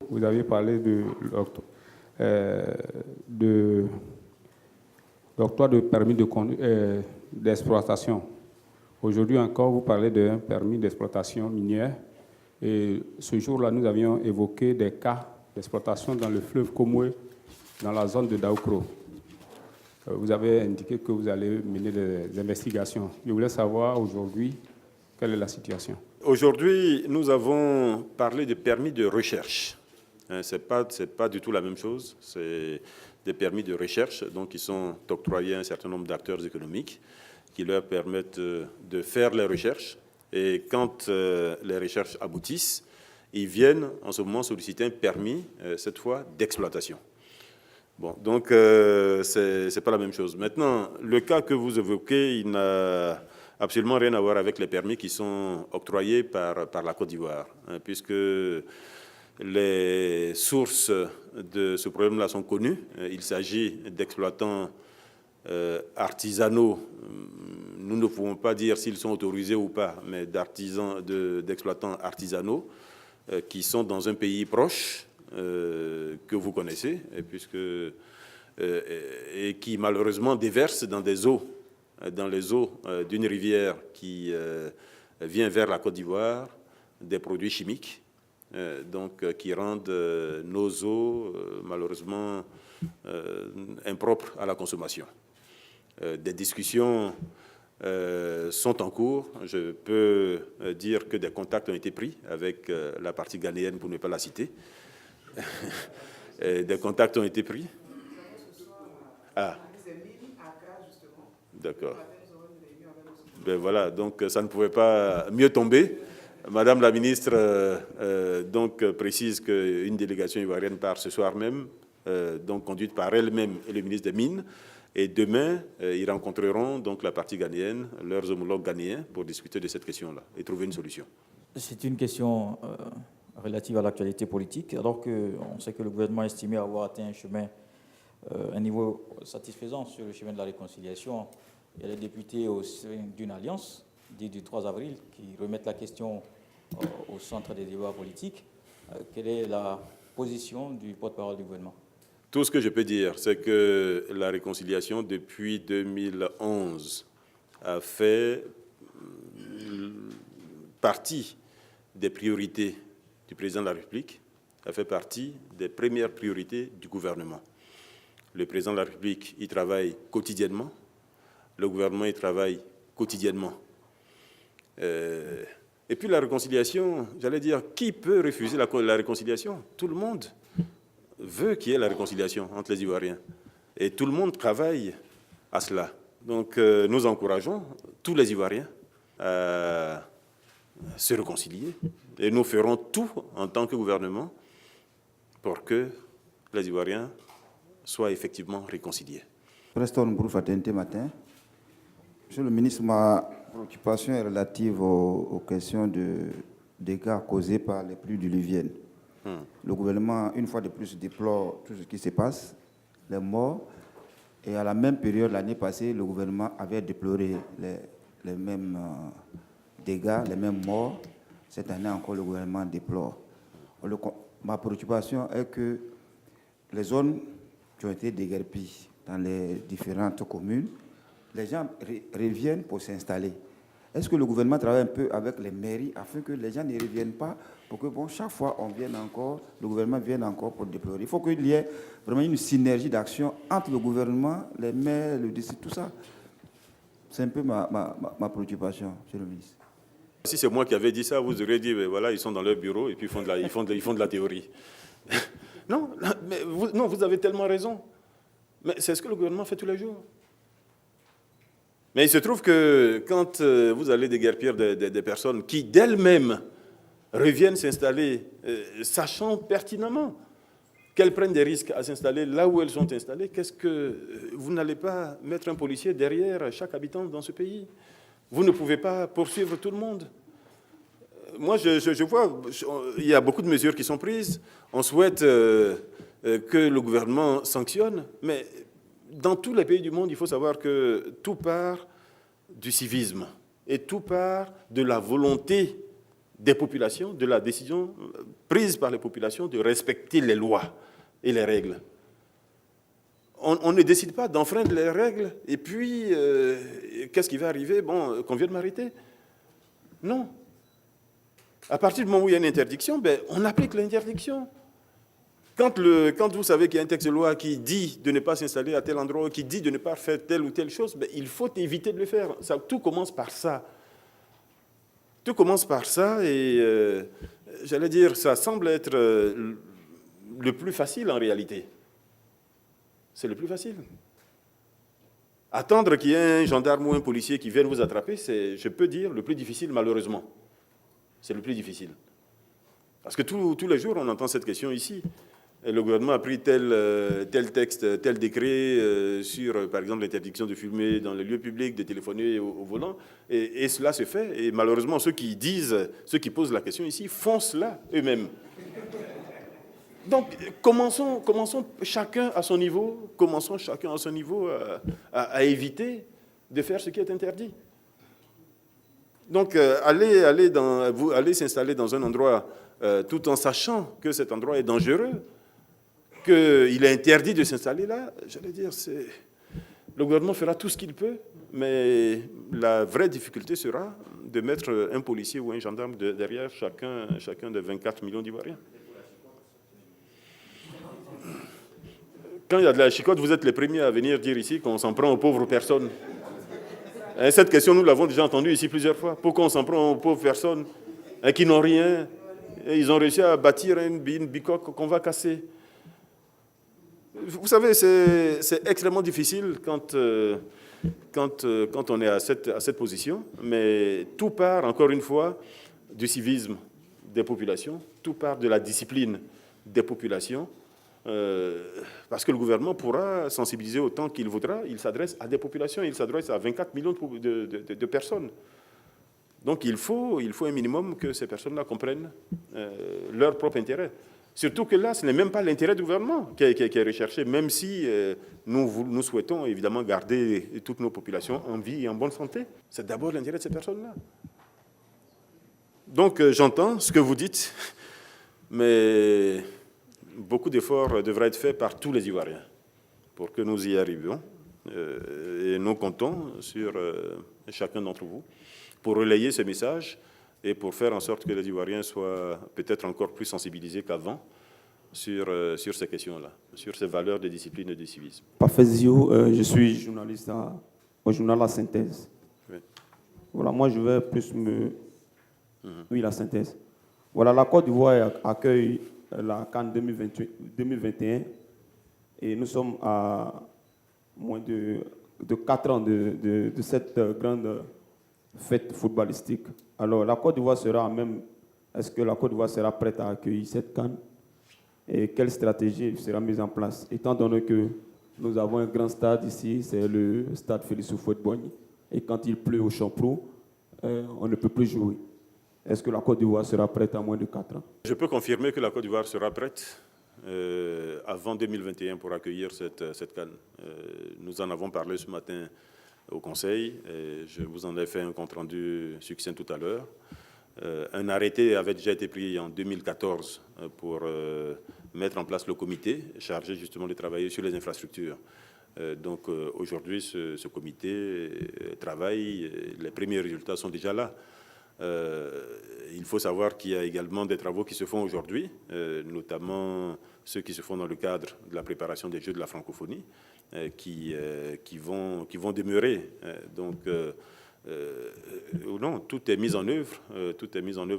Vous avez parlé de l'octroi de permis d'exploitation. Aujourd'hui encore, vous parlez d'un permis d'exploitation minière. Et ce jour-là, nous avions évoqué des cas d'exploitation dans le fleuve Comoé, dans la zone de Daoukro. Vous avez indiqué que vous allez mener des investigations. Je voulais savoir aujourd'hui, quelle est la situation? Aujourd'hui, nous avons parlé de permis de recherche. Ce n'est pas du tout la même chose. C'est des permis de recherche donc, qui sont octroyés à un certain nombre d'acteurs économiques qui leur permettent de faire les recherches. Et quand les recherches aboutissent, ils viennent en ce moment solliciter un permis, cette fois, d'exploitation. Bon, donc, ce n'est pas la même chose. Maintenant, le cas que vous évoquez, il n'a absolument rien à voir avec les permis qui sont octroyés par la Côte d'Ivoire, hein, puisque les sources de ce problème-là sont connues. Il s'agit d'exploitants artisanaux. Nous ne pouvons pas dire s'ils sont autorisés ou pas, mais d'exploitants artisanaux qui sont dans un pays proche que vous connaissez, et qui malheureusement déversent dans les eaux d'une rivière qui vient vers la Côte d'Ivoire des produits chimiques, qui rendent nos eaux malheureusement impropres à la consommation. Des discussions sont en cours. Je peux dire que des contacts ont été pris avec la partie ghanéenne, pour ne pas la citer. Des contacts ont été pris. Ah. D'accord. Ben voilà, donc ça ne pouvait pas mieux tomber. Madame la ministre précise qu'une délégation ivoirienne part ce soir même, conduite par elle-même et le ministre des Mines. Et demain, ils rencontreront donc la partie ghanéenne, leurs homologues ghanéens, pour discuter de cette question-là et trouver une solution. C'est une question relative à l'actualité politique, alors qu'on sait que le gouvernement a estimé avoir atteint un niveau satisfaisant sur le chemin de la réconciliation. Il y a les députés au sein d'une alliance, dite du 3 avril, qui remettent la question au centre des débats politiques. Quelle est la position du porte-parole du gouvernement? Tout ce que je peux dire, c'est que la réconciliation, depuis 2011, a fait partie des priorités du président de la République, a fait partie des premières priorités du gouvernement. Le président de la République y travaille quotidiennement, le gouvernement y travaille quotidiennement. Et puis la réconciliation, j'allais dire, qui peut refuser la réconciliation? Tout le monde veut qu'il y ait la réconciliation entre les Ivoiriens. Et tout le monde travaille à cela. Donc nous encourageons tous les Ivoiriens à se réconcilier. Et nous ferons tout en tant que gouvernement pour que les Ivoiriens soient effectivement réconciliés. Preston Broufatente matin. Monsieur le ministre, ma préoccupation est relative aux questions de dégâts causés par les pluies diluviennes. Le gouvernement, une fois de plus, déplore tout ce qui se passe, les morts. Et à la même période, l'année passée, le gouvernement avait déploré les mêmes dégâts, les mêmes morts. Cette année encore, le gouvernement déplore. Ma préoccupation est que les zones qui ont été déguerpies dans les différentes communes, les gens reviennent pour s'installer. Est-ce que le gouvernement travaille un peu avec les mairies afin que les gens ne reviennent pas, pour que chaque fois le gouvernement vienne encore pour déplorer? Il faut qu'il y ait vraiment une synergie d'action entre le gouvernement, les maires, le district, tout ça. C'est un peu ma préoccupation, monsieur le ministre. Si c'est moi qui avais dit ça, vous auriez dit, ben voilà, ils sont dans leur bureau et puis ils font de la théorie. Non, mais vous avez tellement raison. Mais c'est ce que le gouvernement fait tous les jours. Mais il se trouve que quand vous allez déguerpir des personnes qui d'elles-mêmes reviennent s'installer, sachant pertinemment qu'elles prennent des risques à s'installer là où elles sont installées, qu'est-ce que vous n'allez pas mettre un policier derrière chaque habitant dans ce pays? Vous ne pouvez pas poursuivre tout le monde. Moi, je vois, il y a beaucoup de mesures qui sont prises. On souhaite que le gouvernement sanctionne, mais dans tous les pays du monde, il faut savoir que tout part du civisme et tout part de la volonté des populations, de la décision prise par les populations de respecter les lois et les règles. On ne décide pas d'enfreindre les règles et puis qu'est-ce qui va arriver? Bon, qu'on vienne m'arrêter? Non. À partir du moment où il y a une interdiction, ben, on applique l'interdiction. Quand vous savez qu'il y a un texte de loi qui dit de ne pas s'installer à tel endroit, qui dit de ne pas faire telle ou telle chose, ben, il faut éviter de le faire. Ça, tout commence par ça. Tout commence par ça et, j'allais dire, ça semble être le plus facile en réalité. C'est le plus facile. Attendre qu'il y ait un gendarme ou un policier qui vienne vous attraper, c'est, je peux dire, le plus difficile, malheureusement. C'est le plus difficile. Parce que tous les jours, on entend cette question ici. Et le gouvernement a pris tel texte, tel décret sur, par exemple, l'interdiction de fumer dans les lieux publics, de téléphoner au volant. Et cela se fait. Et malheureusement, ceux qui posent la question ici, font cela eux-mêmes. Donc, commençons chacun à son niveau, à éviter de faire ce qui est interdit. Donc, allez s'installer dans un endroit tout en sachant que cet endroit est dangereux, qu'il est interdit de s'installer là, j'allais dire, le gouvernement fera tout ce qu'il peut, mais la vraie difficulté sera de mettre un policier ou un gendarme derrière chacun des 24 millions d'Ivoiriens. Quand il y a de la chicotte, vous êtes les premiers à venir dire ici qu'on s'en prend aux pauvres personnes. Et cette question, nous l'avons déjà entendue ici plusieurs fois. Pourquoi on s'en prend aux pauvres personnes qui n'ont rien? Et ils ont réussi à bâtir une bicoque qu'on va casser. Vous savez, c'est extrêmement difficile quand on est à cette position, mais tout part, encore une fois, du civisme des populations, tout part de la discipline des populations, parce que le gouvernement pourra sensibiliser autant qu'il voudra, il s'adresse à des populations, il s'adresse à 24 millions de personnes. Donc il faut un minimum que ces personnes-là comprennent leur propre intérêt. Surtout que là, ce n'est même pas l'intérêt du gouvernement qui est recherché, même si nous souhaitons évidemment garder toutes nos populations en vie et en bonne santé. C'est d'abord l'intérêt de ces personnes-là. Donc j'entends ce que vous dites, mais beaucoup d'efforts devraient être faits par tous les Ivoiriens pour que nous y arrivions. Et nous comptons sur chacun d'entre vous pour relayer ce message et pour faire en sorte que les Ivoiriens soient peut-être encore plus sensibilisés qu'avant sur ces questions-là, sur ces valeurs de discipline et de civisme. Parfezio, je suis journaliste au journal La Synthèse. Oui. Voilà, moi je vais plus Oui, La Synthèse. Voilà, la Côte d'Ivoire accueille la CAN 2021 et nous sommes à moins de 4 ans de cette grande fête footballistique. Alors, la Côte d'Ivoire est-ce que la Côte d'Ivoire sera prête à accueillir cette CAN? Et quelle stratégie sera mise en place? Étant donné que nous avons un grand stade ici, c'est le stade Félix Houphouët-Boigny. Et quand il pleut au Champrou, on ne peut plus jouer. Est-ce que la Côte d'Ivoire sera prête à moins de 4 ans? Je peux confirmer que la Côte d'Ivoire sera prête avant 2021 pour accueillir cette CAN. Nous en avons parlé ce matin au Conseil. Et je vous en ai fait un compte-rendu succinct tout à l'heure. Un arrêté avait déjà été pris en 2014 pour mettre en place le comité chargé justement de travailler sur les infrastructures. Donc aujourd'hui, ce comité travaille. Les premiers résultats sont déjà là. Il faut savoir qu'il y a également des travaux qui se font aujourd'hui, notamment ceux qui se font dans le cadre de la préparation des Jeux de la francophonie, qui vont demeurer. Donc, non, tout est mis en œuvre,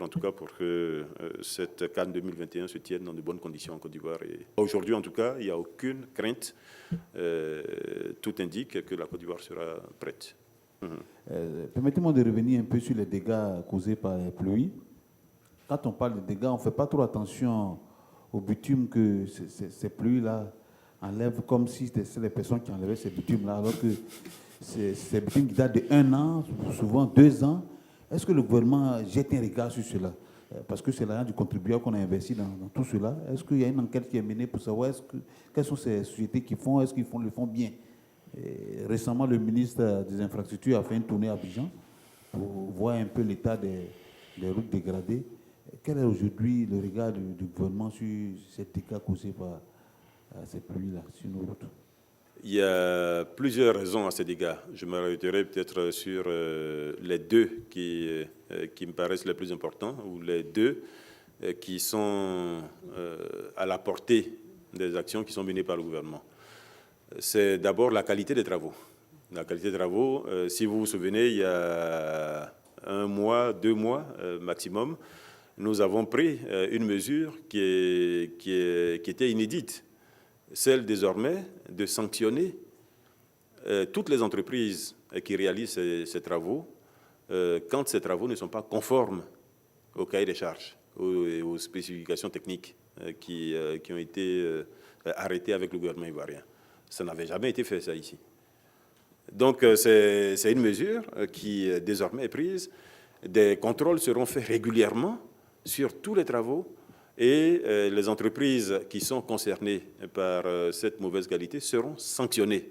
en tout cas pour que cette CAN 2021 se tienne dans de bonnes conditions en Côte d'Ivoire. Et aujourd'hui, en tout cas, il n'y a aucune crainte. Tout indique que la Côte d'Ivoire sera prête. Permettez-moi de revenir un peu sur les dégâts causés par les pluies. Quand on parle de dégâts, on ne fait pas trop attention au bitume que ces pluies-là enlèvent, comme si c'était les personnes qui enlevaient ces bitumes-là, alors que c'est bitumes qui datent de 1 an, souvent 2 ans. Est-ce que le gouvernement jette un regard sur cela? Parce que c'est l'argent du contribuable qu'on a investi dans tout cela. Est-ce qu'il y a une enquête qui est menée pour savoir quelles sont ces sociétés qui font, est-ce qu'ils le font bien? Et récemment, le ministre des Infrastructures a fait une tournée à Abidjan pour voir un peu l'état des routes dégradées. Quel est aujourd'hui le regard du gouvernement sur ces dégâts causés par ces pluies-là sur nos routes? Il y a plusieurs raisons à ces dégâts. Je m'arrêterai peut-être sur les deux qui me paraissent les plus importants, ou les deux qui sont à la portée des actions qui sont menées par le gouvernement. C'est d'abord la qualité des travaux. La qualité des travaux, si vous vous souvenez, il y a 1 mois, 2 mois maximum, nous avons pris une mesure qui était inédite, celle désormais de sanctionner toutes les entreprises qui réalisent ces travaux quand ces travaux ne sont pas conformes au cahier des charges, aux spécifications techniques qui ont été arrêtées avec le gouvernement ivoirien. Ça n'avait jamais été fait, ça, ici. Donc, c'est une mesure qui, désormais, est prise. Des contrôles seront faits régulièrement sur tous les travaux et les entreprises qui sont concernées par cette mauvaise qualité seront sanctionnées.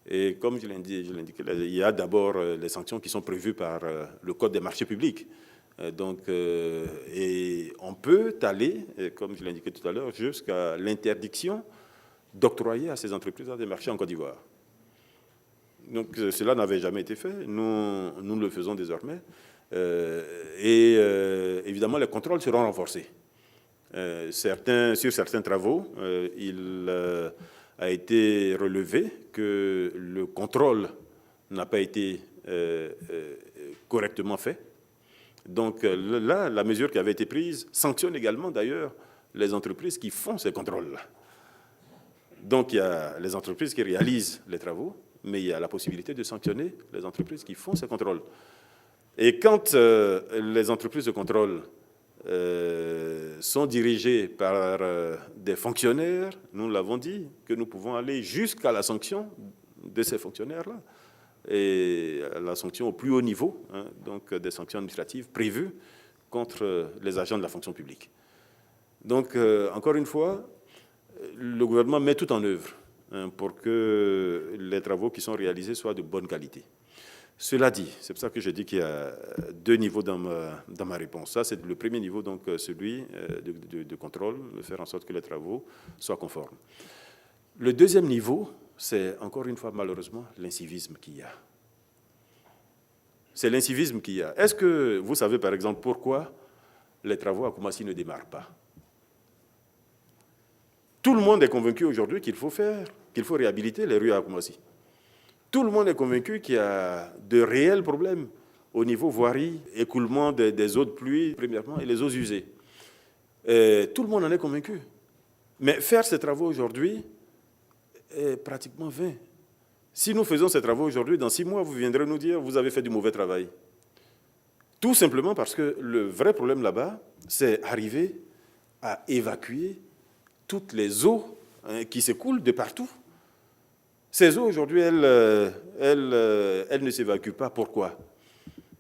Et comme je l'indique, il y a d'abord les sanctions qui sont prévues par le Code des marchés publics. Et on peut aller, comme je l'indiquais tout à l'heure, jusqu'à l'interdiction d'octroyer à ces entreprises des marchés en Côte d'Ivoire. Donc cela n'avait jamais été fait, nous le faisons désormais. Évidemment, les contrôles seront renforcés. Sur certains travaux, il a été relevé que le contrôle n'a pas été correctement fait. Donc là, la mesure qui avait été prise sanctionne également d'ailleurs les entreprises qui font ces contrôles-là. Donc il y a les entreprises qui réalisent les travaux, mais il y a la possibilité de sanctionner les entreprises qui font ces contrôles. Et quand les entreprises de contrôle sont dirigées par des fonctionnaires, nous l'avons dit, que nous pouvons aller jusqu'à la sanction de ces fonctionnaires-là, et la sanction au plus haut niveau, donc des sanctions administratives prévues contre les agents de la fonction publique. Donc, encore une fois, le gouvernement met tout en œuvre pour que les travaux qui sont réalisés soient de bonne qualité. Cela dit, c'est pour ça que je dis qu'il y a 2 niveaux dans ma réponse. Ça, c'est le premier niveau, donc celui de contrôle, de faire en sorte que les travaux soient conformes. Le deuxième niveau, c'est encore une fois, malheureusement, l'incivisme qu'il y a. C'est l'incivisme qu'il y a. Est-ce que vous savez, par exemple, pourquoi les travaux à Koumassi ne démarrent pas? Tout le monde est convaincu aujourd'hui qu'il faut réhabiliter les rues à Koumassi. Tout le monde est convaincu qu'il y a de réels problèmes au niveau voirie, écoulement des eaux de pluie, premièrement, et les eaux usées. Tout le monde en est convaincu. Mais faire ces travaux aujourd'hui est pratiquement vain. Si nous faisons ces travaux aujourd'hui, dans 6 mois, vous viendrez nous dire que vous avez fait du mauvais travail. Tout simplement parce que le vrai problème là-bas, c'est arriver à évacuer toutes les eaux qui s'écoulent de partout. Ces eaux, aujourd'hui, elles ne s'évacuent pas. Pourquoi?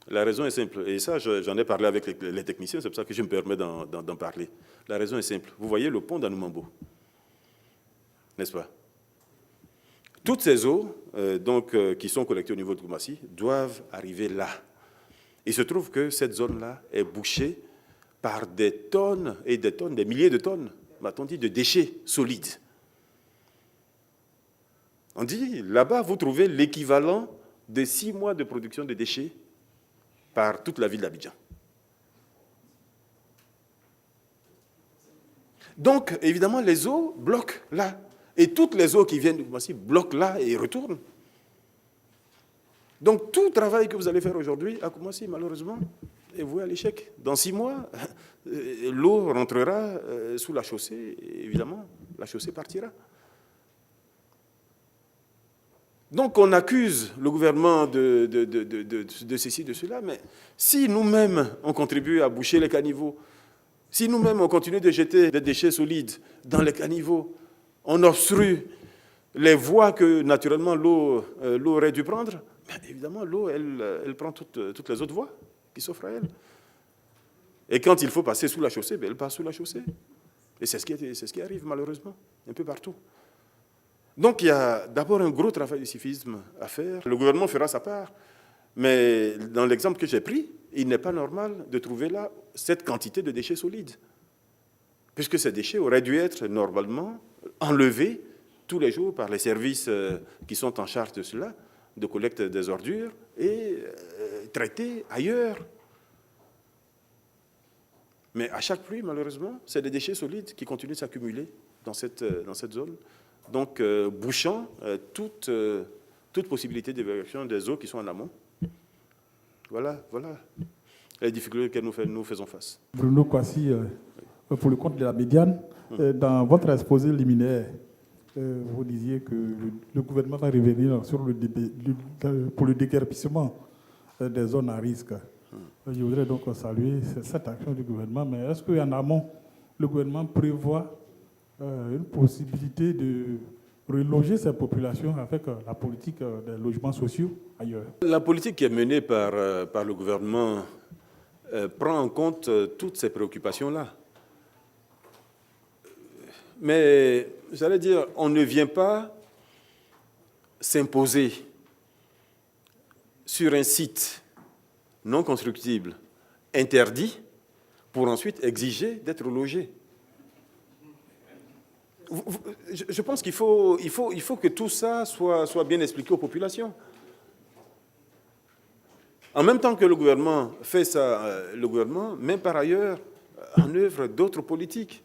La raison est simple. Et ça, j'en ai parlé avec les techniciens, c'est pour ça que je me permets d'en parler. La raison est simple. Vous voyez le pont d'Anoumambo, n'est-ce pas? Toutes ces eaux qui sont collectées au niveau de Koumassi doivent arriver là. Il se trouve que cette zone-là est bouchée par des tonnes et des tonnes, des milliers de tonnes, m'a-t-on dit, de déchets solides. On dit, là-bas, vous trouvez l'équivalent de 6 mois de production de déchets par toute la ville d'Abidjan. Donc, évidemment, les eaux bloquent là. Et toutes les eaux qui viennent de Koumassi bloquent là et retournent. Donc, tout travail que vous allez faire aujourd'hui à Koumassi, malheureusement, est voué à l'échec. Dans 6 mois, l'eau rentrera sous la chaussée et évidemment, la chaussée partira. Donc, on accuse le gouvernement de ceci, de cela, mais si nous-mêmes, on contribue à boucher les caniveaux, si nous-mêmes, on continue de jeter des déchets solides dans les caniveaux, on obstrue les voies que, naturellement, l'eau aurait dû prendre, bien évidemment, l'eau, elle prend toutes les autres voies qui s'offrent à elle. Et quand il faut passer sous la chaussée, bien, elle passe sous la chaussée. Et c'est ce qui arrive, malheureusement, un peu partout. Donc, il y a d'abord un gros travail de civisme à faire. Le gouvernement fera sa part, mais dans l'exemple que j'ai pris, il n'est pas normal de trouver là cette quantité de déchets solides, puisque ces déchets auraient dû être normalement enlevés tous les jours par les services qui sont en charge de cela, de collecte des ordures, et traités ailleurs. Mais à chaque pluie, malheureusement, c'est des déchets solides qui continuent de s'accumuler dans cette zone, donc bouchant toute possibilité d'évacuation des eaux qui sont en amont. Voilà les difficultés auxquelles nous faisons face. Bruno Kwasi, pour le compte de la Médiane, dans votre exposé liminaire, vous disiez que le gouvernement va revenir sur pour le déguerpissement des zones à risque. Je voudrais donc saluer cette action du gouvernement, mais est-ce qu'en amont, le gouvernement prévoit une possibilité de reloger ces populations avec la politique des logements sociaux ailleurs? La politique qui est menée par le gouvernement prend en compte toutes ces préoccupations-là. Mais, j'allais dire, on ne vient pas s'imposer sur un site non constructible, interdit, pour ensuite exiger d'être logé. Je pense qu'il faut que tout ça soit bien expliqué aux populations. En même temps que le gouvernement fait ça, le gouvernement met par ailleurs en œuvre d'autres politiques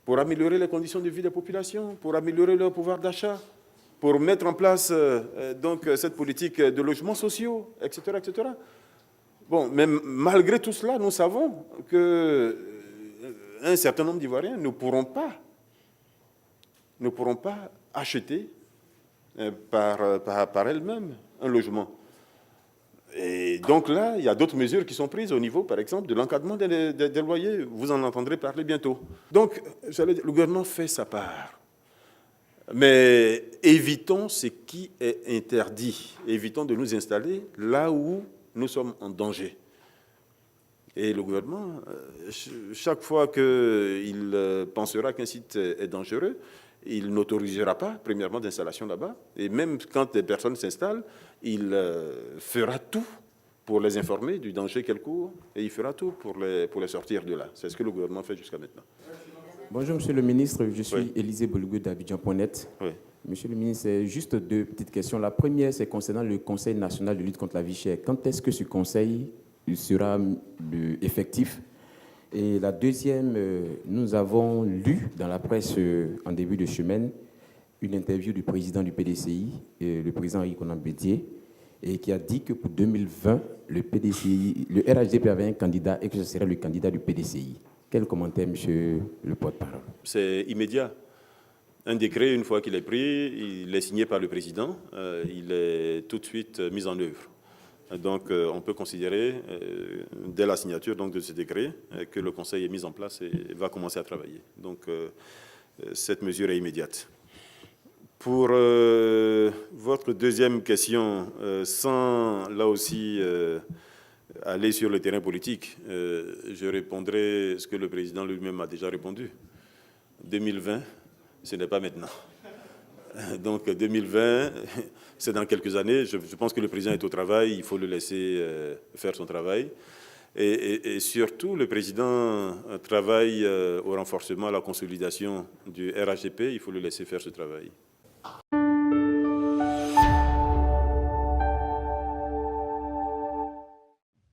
pour améliorer les conditions de vie des populations, pour améliorer leur pouvoir d'achat, pour mettre en place donc cette politique de logements sociaux, etc., etc. Bon, mais malgré tout cela, nous savons qu'un certain nombre d'Ivoiriens ne pourront pas acheter par elles-mêmes un logement. Et donc là, il y a d'autres mesures qui sont prises au niveau, par exemple, de l'encadrement des loyers. Vous en entendrez parler bientôt. Donc, le gouvernement fait sa part. Mais évitons ce qui est interdit. Évitons de nous installer là où nous sommes en danger. Et le gouvernement, chaque fois qu'il pensera qu'un site est dangereux, il n'autorisera pas, premièrement, d'installation là-bas. Et même quand des personnes s'installent, il fera tout pour les informer du danger qu'elles courent et il fera tout pour les sortir de là. C'est ce que le gouvernement fait jusqu'à maintenant. Bonjour, Monsieur le ministre. Je suis Oui. Élisée Bolugou d'Abidjan.net. Oui. Monsieur le ministre, juste deux petites questions. La première, c'est concernant le Conseil national de lutte contre la vie chère. Quand est-ce que ce conseil sera effectif? Et la deuxième, nous avons lu dans la presse en début de semaine une interview du président du PDCI, le président Henri Konan Bédié, et qui a dit que pour 2020, le RHDP avait un candidat et que ce serait le candidat du PDCI. Quel commentaire, monsieur le porte-parole? C'est immédiat. Un décret, une fois qu'il est pris, il est signé par le président, il est tout de suite mis en œuvre. Donc, on peut considérer, dès la signature donc, de ce décret, que le Conseil est mis en place et va commencer à travailler. Donc, cette mesure est immédiate. Pour votre deuxième question, sans, là aussi, aller sur le terrain politique, je répondrai ce que le président lui-même a déjà répondu. 2020, ce n'est pas maintenant. Donc 2020, c'est dans quelques années. Je pense que le président est au travail, il faut le laisser faire son travail. Et surtout, le président travaille au renforcement, à la consolidation du RHDP, il faut le laisser faire ce travail.